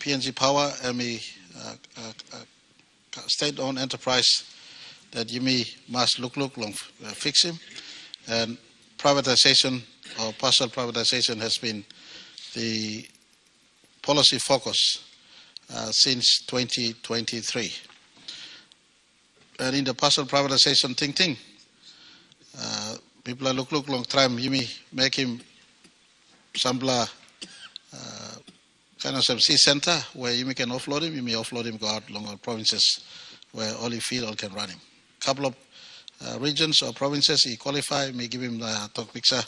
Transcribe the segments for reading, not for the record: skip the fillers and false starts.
PNG Power, a state-owned enterprise that you must look long fix him, and privatization or partial privatization has been the policy focus since 2023. And in the partial privatization thinking, people are look long time, you may make him sambla kind of some sea center where you can offload him, go out along our provinces where all you feel all can run him. Couple of regions or provinces he qualify, may give him the talk picture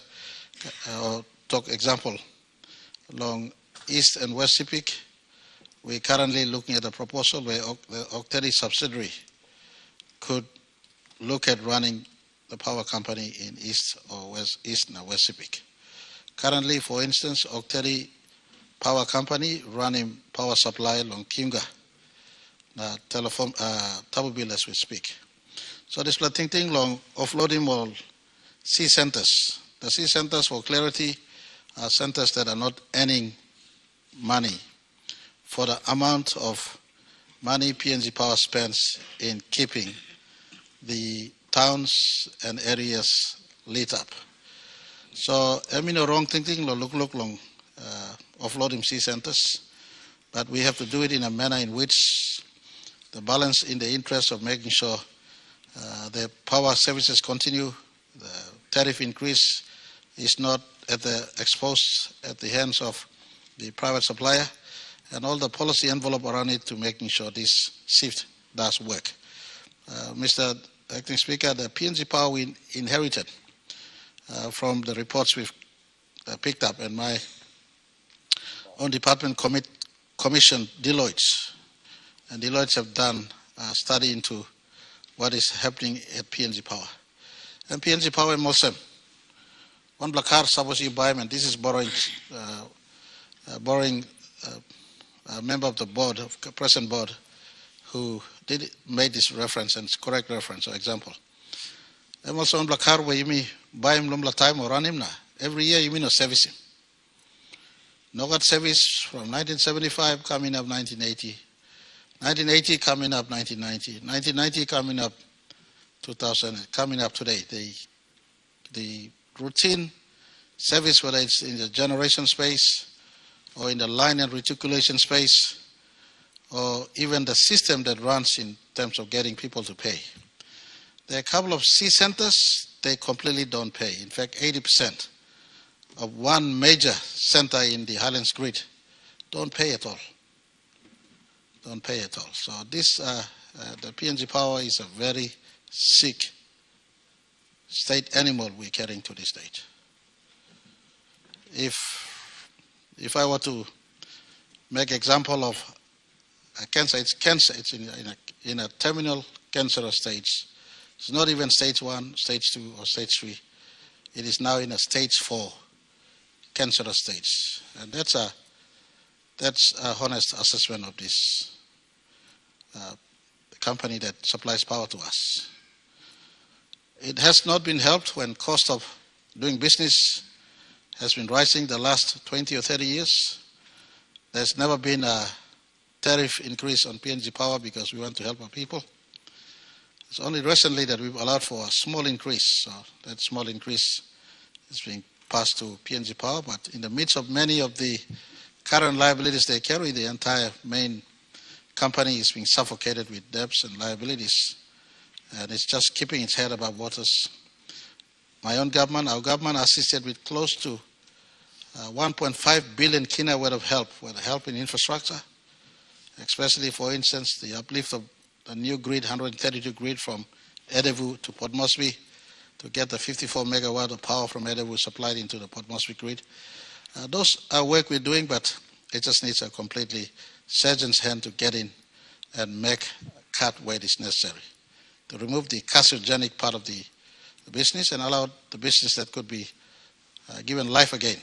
or talk example. Along East and West Sepik, we're currently looking at a proposal where the Octedi subsidiary could look at running the power company in East or West Sepik. Currently, for instance, Octedi Power Company running power supply along Kimga, telephone, Tabubil as we speak. So this thinking long offloading all C centers. The C centers, for clarity, are centers that are not earning money for the amount of money PNG Power spends in keeping the towns and areas lit up. So I mean no wrong thinking, look long offloading C centers, but we have to do it in a manner in which the balance in the interest of making sure the power services continue, the tariff increase is not exposed at the hands of the private supplier, and all the policy envelope around it to making sure this shift does work. Mr. Acting Speaker, the PNG Power we inherited from the reports we've picked up, and my own department commissioned Deloitte, and Deloitte have done a study into what is happening at PNG Power. And PNG Power in Mosem, one black car suppose you buy him, and this is borrowing a member of the board, of present board, who made this reference, and it's correct reference or example. And also on black car where you may buy him lumla time or run him now. Every year you may not service him. No got service from 1975 coming up 1980. 1980 coming up 1990. 1990 coming up 2000, coming up today. The routine service, whether it's in the generation space or in the line and reticulation space, or even the system that runs in terms of getting people to pay. There are a couple of C centers, they completely don't pay. In fact, 80% of one major center in the Highlands grid don't pay at all. Don't pay at all. So this, the PNG Power is a very sick state animal we're carrying to this stage. If I were to make example of a cancer, it's in a terminal cancerous stage. It's not even stage 1, stage 2, or stage 3. It is now in a stage 4 cancerous stage. And that's a honest assessment of this company that supplies power to us. It has not been helped when cost of doing business has been rising the last 20 or 30 years. There's never been a tariff increase on PNG Power because we want to help our people. It's only recently that we've allowed for a small increase. So that small increase is being passed to PNG Power, but in the midst of many of the current liabilities they carry, the entire main company is being suffocated with debts and liabilities, and it's just keeping its head above waters. My own government, our government assisted with close to 1.5 billion kina worth of help in infrastructure, especially, for instance, the uplift of the new grid, 132 grid from Edevu to Port Moresby, to get the 54 megawatt of power from Edevu supplied into the Port Moresby grid. Those are work we're doing, but it just needs a completely surgeon's hand to get in and make a cut where it is necessary, to remove the carcinogenic part of the business and allow the business that could be given life again.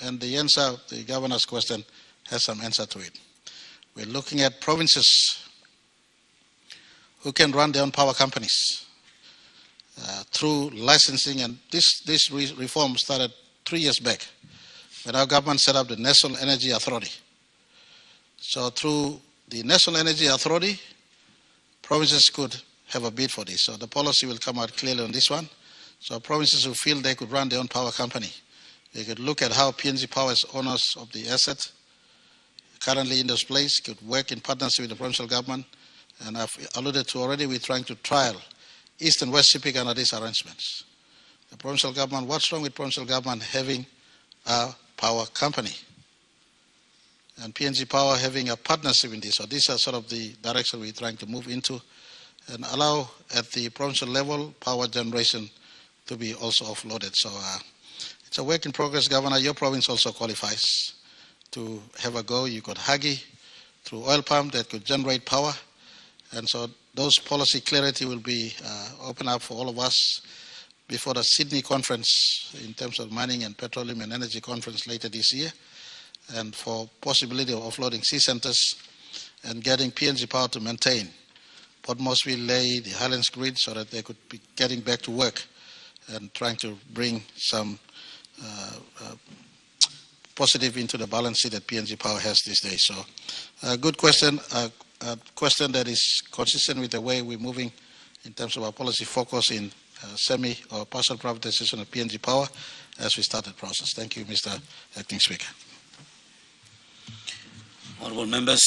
And the answer, the governor's question, has some answer to it. We're looking at provinces who can run their own power companies through licensing, and this reform started 3 years back when our government set up the National Energy Authority. So through the National Energy Authority, provinces could have a bid for this. So the policy will come out clearly on this one. So provinces who feel they could run their own power company, they could look at how PNG Power as owners of the asset currently in this place could work in partnership with the provincial government. And I've alluded to already, we're trying to trial East and West shipping under these arrangements. The provincial government, what's wrong with provincial government having a power company? And PNG Power having a partnership in this. So these are sort of the direction we're trying to move into and allow at the provincial level power generation to be also offloaded. So it's a work in progress, Governor. Your province also qualifies to have a go. You got Hagi through oil pump that could generate power. And so those policy clarity will be open up for all of us before the Sydney conference in terms of mining and petroleum and energy conference later this year, and for possibility of offloading sea centers and getting PNG Power to maintain Port Moresby, Ley, the Highlands grid, so that they could be getting back to work and trying to bring some positive into the balance sheet that PNG Power has these days. So a good question, a question that is consistent with the way we're moving in terms of our policy focus in semi or partial privatization of PNG Power as we start the process. Thank you, Mr. Acting Speaker. Honourable members.